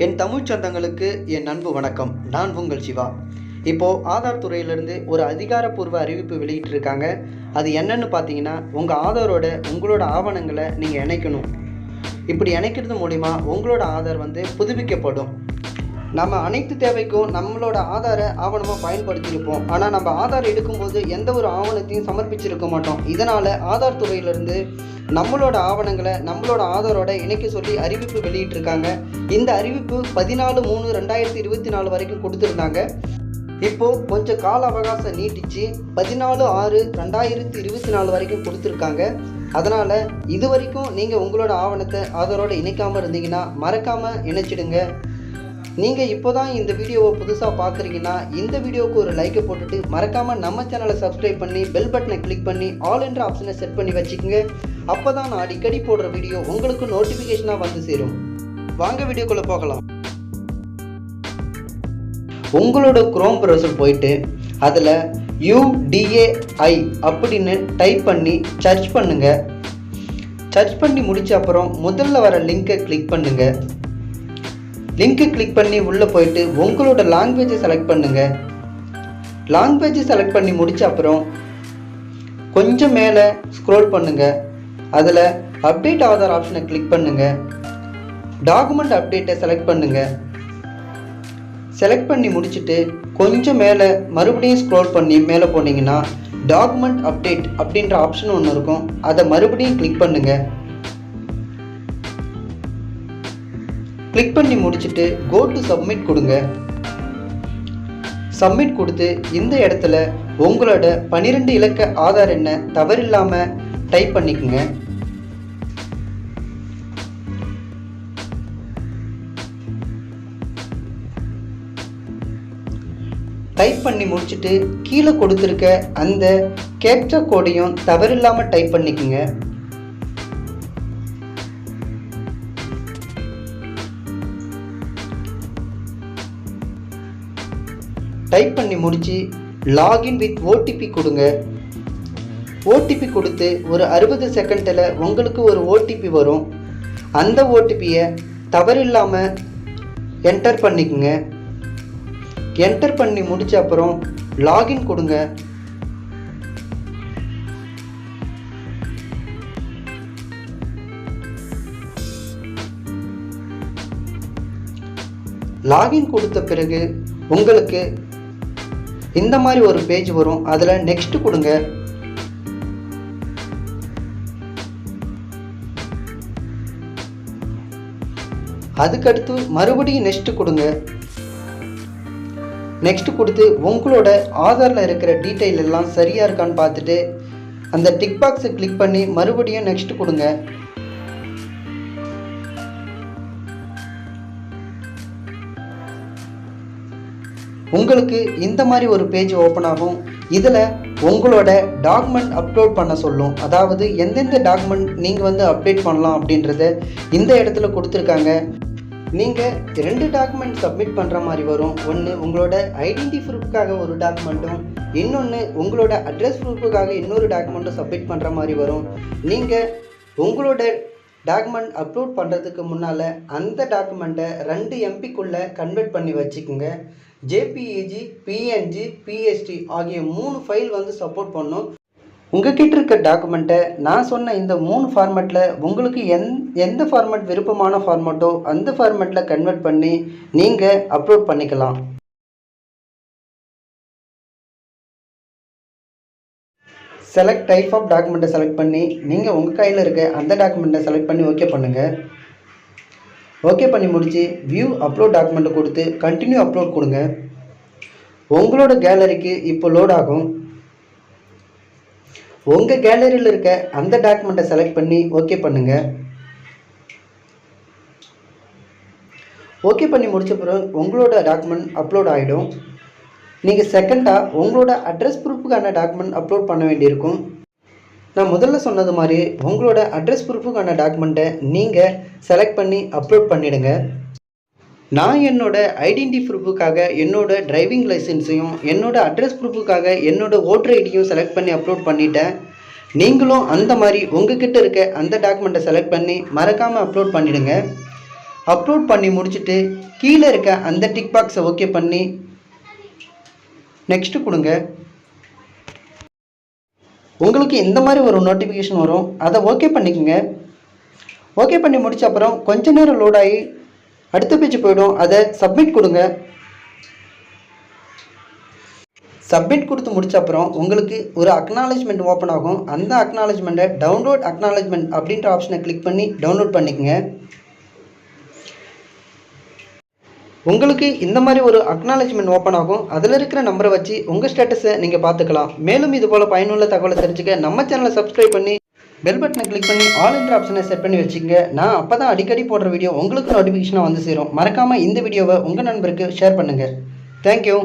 என் தமிழ் சொந்தங்களுக்கு என் அன்பு வணக்கம். நான் உங்கள் சிவா. இப்போது ஆதார் துறையிலேருந்து ஒரு அதிகாரப்பூர்வ அறிவிப்பு வெளியிட்டிருக்காங்க. அது என்னன்னு பார்த்தீங்கன்னா, உங்கள் ஆதாரோட உங்களோட ஆவணங்களை நீங்கள் இணைக்கணும். இப்படி இணைக்கிறது மூலிமா உங்களோட ஆதார் புதுப்பிக்கப்படும். நம்ம அனைத்து தேவைக்கும் நம்மளோட ஆதாரை ஆவணமாக பயன்படுத்தியிருப்போம். ஆனால் நம்ம ஆதார் எடுக்கும்போது எந்த ஒரு ஆவணத்தையும் சமர்ப்பிச்சிருக்க மாட்டோம். இதனால் ஆதார் துறையிலிருந்து நம்மளோட ஆவணங்களை நம்மளோட ஆதாரோட இணைக்க சொல்லி அறிவிப்பு வெளியிட்டிருக்காங்க. இந்த அறிவிப்பு 14/3/2024 வரைக்கும் கொடுத்துருந்தாங்க. இப்போது கொஞ்சம் கால அவகாசம் நீட்டிச்சு 14/6/2024 வரைக்கும் கொடுத்துருக்காங்க. அதனால் இது வரைக்கும் நீங்கள் உங்களோட ஆவணத்தை ஆதாரோடு இணைக்காமல் இருந்தீங்கன்னா மறக்காமல் இணைச்சிடுங்க. நீங்கள் இப்போ தான் இந்த வீடியோவை புதுசாக பார்க்குறீங்கன்னா இந்த வீடியோவுக்கு ஒரு லைக்கை போட்டுட்டு மறக்காமல் நம்ம சேனலை சப்ஸ்கிரைப் பண்ணி பெல் பட்டனை கிளிக் பண்ணி ஆல் என்ற ஆப்ஷனை செட் பண்ணி வச்சுக்கோங்க. அப்போ தான் நான் அடிக்கடி போடுற வீடியோ உங்களுக்கு நோட்டிஃபிகேஷனாக வந்து சேரும். வாங்க வீடியோக்குள்ளே போகலாம். உங்களோட குரோம் ப்ரௌசர் போயிட்டு அதில் UDAI அப்படின்னு டைப் பண்ணி சர்ச் பண்ணுங்கள். சர்ச் பண்ணி முடித்த அப்புறம் முதல்ல வர லிங்கை கிளிக் பண்ணுங்கள். லிங்க்கு கிளிக் பண்ணி உள்ளே போயிட்டு உங்களோட லாங்குவேஜை செலக்ட் பண்ணுங்கள். லாங்குவேஜை செலக்ட் பண்ணி முடித்த அப்புறம் கொஞ்சம் மேலே ஸ்க்ரோல் பண்ணுங்கள். அதில் அப்டேட் ஆதார் ஆப்ஷனை கிளிக் பண்ணுங்கள். டாக்குமெண்ட் அப்டேட்டை செலக்ட் பண்ணுங்கள். செலக்ட் பண்ணி முடிச்சுட்டு கொஞ்சம் மேலே மறுபடியும் ஸ்க்ரோல் பண்ணி மேலே போனீங்கன்னா டாக்குமெண்ட் அப்டேட் அப்படின்ற ஆப்ஷன் ஒன்று இருக்கும். அதை மறுபடியும் கிளிக் பண்ணுங்கள். கிளிக் பண்ணி முடிச்சுட்டு கோ டு சப்மிட் கொடுங்க. சப்மிட் கொடுத்து இந்த இடத்துல உங்களோட 12 இலக்க ஆதார் எண்ணை தவறில்லாமல் டைப் பண்ணிக்கோங்க. டைப் பண்ணி முடிச்சுட்டு கீழே கொடுத்துருக்க அந்த கேப்சா கோடையும் தவறில்லாமல் டைப் பண்ணிக்கோங்க. டைப் பண்ணி முடித்து லாகின் வித் OTP கொடுங்க. OTP கொடுத்து ஒரு 60 செகண்டில் உங்களுக்கு ஒரு OTP வரும். அந்த OTPயை தவறில்லாமல் என்டர் பண்ணிக்கோங்க. என்டர் பண்ணி முடித்த அப்புறம் லாகின் கொடுங்க. லாகின் கொடுத்த பிறகு உங்களுக்கு இந்த மாதிரி ஒரு பேஜ் வரும். அதில் நெக்ஸ்ட் கொடுங்க. அதுக்கடுத்து மறுபடியும் நெக்ஸ்ட் கொடுங்க. நெக்ஸ்ட் கொடுத்து உங்களோட ஆதாரில் இருக்கிற டீட்டெயில் எல்லாம் சரியாக இருக்கான்னு பார்த்துட்டு அந்த டிக் பாக்ஸை கிளிக் பண்ணி மறுபடியும் நெக்ஸ்ட் கொடுங்க. உங்களுக்கு இந்த மாதிரி ஒரு பேஜ் ஓப்பன் ஆகும். இதில் உங்களோட டாக்குமெண்ட் அப்லோட் பண்ண சொல்லும். அதாவது எந்தெந்த டாக்குமெண்ட் நீங்கள் அப்டேட் பண்ணலாம் அப்படின்றத இந்த இடத்துல கொடுத்துருக்காங்க. நீங்கள் 2 டாக்குமெண்ட் சப்மிட் பண்ணுற மாதிரி வரும். ஒன்று உங்களோட ஐடென்டி ப்ரூஃப்காக ஒரு டாக்குமெண்ட்டும், இன்னொன்று உங்களோட அட்ரஸ் ப்ரூஃபுக்காக இன்னொரு டாக்குமெண்ட்டும் சப்மிட் பண்ணுற மாதிரி வரும். நீங்கள் உங்களோட டாக்குமெண்ட் அப்லோட் பண்ணுறதுக்கு முன்னால் அந்த டாக்குமெண்ட்டை 2 MBக்குள்ளே கன்வெர்ட் பண்ணி வச்சுக்கோங்க. JPEG, PNG, PSD ஆகிய 3 ஃபைல் சப்போர்ட் பண்ணும். உங்ககிட்ட இருக்க டாக்குமெண்ட்டை நான் சொன்ன இந்த 3 ஃபார்மேட்டில் உங்களுக்கு எந்த ஃபார்மேட் விருப்பமான ஃபார்மேட்டோ அந்த ஃபார்மேட்டில் கன்வெர்ட் பண்ணி நீங்கள் அப்லோட் பண்ணிக்கலாம். செலக்ட் டைப் ஆஃப் டாக்குமெண்ட்டை செலக்ட் பண்ணி நீங்கள் உங்கள் கையில் இருக்க அந்த டாக்குமெண்ட்டை செலக்ட் பண்ணி ஓகே பண்ணுங்கள். ஓகே பண்ணி முடித்து வியூ அப்லோட் டாக்குமெண்ட்டை கொடுத்து கண்டினியூ அப்லோட் கொடுங்க. உங்களோட கேலரிக்கு இப்போ லோட் ஆகும். உங்கள் கேலரியில் இருக்க அந்த டாக்குமெண்ட்டை செலக்ட் பண்ணி ஓகே பண்ணுங்கள். ஓகே பண்ணி முடித்த பிறகு உங்களோட டாக்குமெண்ட் அப்லோட் ஆகிடும். நீங்கள் செகண்டாக உங்களோட அட்ரஸ் ப்ரூஃபுக்கான டாக்குமெண்ட் அப்லோட் பண்ண வேண்டியிருக்கும். நான் முதல்ல சொன்னது மாதிரி உங்களோட அட்ரஸ் ப்ரூஃபுக்கான டாக்குமெண்ட்டை நீங்கள் செலக்ட் பண்ணி அப்லோட் பண்ணிவிடுங்க. நான் என்னோட ஐடென்டி ப்ரூஃபுக்காக என்னோட டிரைவிங் லைசன்ஸையும் என்னோட அட்ரஸ் ப்ரூஃபுக்காக என்னோட ஓட்டர் ஐடியும் செலக்ட் பண்ணி அப்லோட் பண்ணிட்டேன். நீங்களும் அந்த மாதிரி உங்ககிட்ட இருக்க அந்த டாக்குமெண்ட்டை செலக்ட் பண்ணி மறக்காமல் அப்லோட் பண்ணிவிடுங்க. அப்லோட் பண்ணி முடிச்சுட்டு கீழே இருக்க அந்த டிக் பாக்ஸை ஓகே பண்ணி நெக்ஸ்ட்டு கொடுங்க. உங்களுக்கு இந்த மாதிரி ஒரு நோட்டிஃபிகேஷன் வரும், அதை ஓகே பண்ணிக்கோங்க. ஓகே பண்ணி முடிச்ச அப்புறம் கொஞ்ச நேரம் லோட் ஆகி அடுத்த பேஜ் போயிடும். அதை சப்மிட் கொடுங்க. சப்மிட் கொடுத்து முடிச்ச அப்புறம் உங்களுக்கு ஒரு அக்னாலஜ்மெண்ட் ஓப்பன் ஆகும். அந்த அக்னாலஜ்மெண்ட்டை டவுன்லோட் அக்னாலஜ்மெண்ட் அப்படின்ற ஆப்ஷனை கிளிக் பண்ணி டவுன்லோட் பண்ணிக்கோங்க. உங்களுக்கு இந்த மாதிரி ஒரு அக்னாலஜ்மெண்ட் ஓப்பன் ஆகும். அதில் இருக்கிற நம்பரை வச்சு உங்கள் ஸ்டேட்டஸை நீங்கள் பார்த்துக்கலாம். மேலும் இது போல் பயனுள்ள தகவலை தெரிஞ்சுக்க நம்ம சேனலை சப்ஸ்கிரைப் பண்ணி பெல் பட்டனை கிளிக் பண்ணி ஆல் என்ற ஆப்ஷனை செட் பண்ணி வச்சுக்கோங்க. நான் அப்போ தான் அடிக்கடி போடுற வீடியோ உங்களுக்கு நோட்டிஃபிகேஷனாக வந்து சேரும். மறக்காமல் இந்த வீடியோவை உங்கள் நண்பருக்கு ஷேர் பண்ணுங்கள். தேங்க்யூ.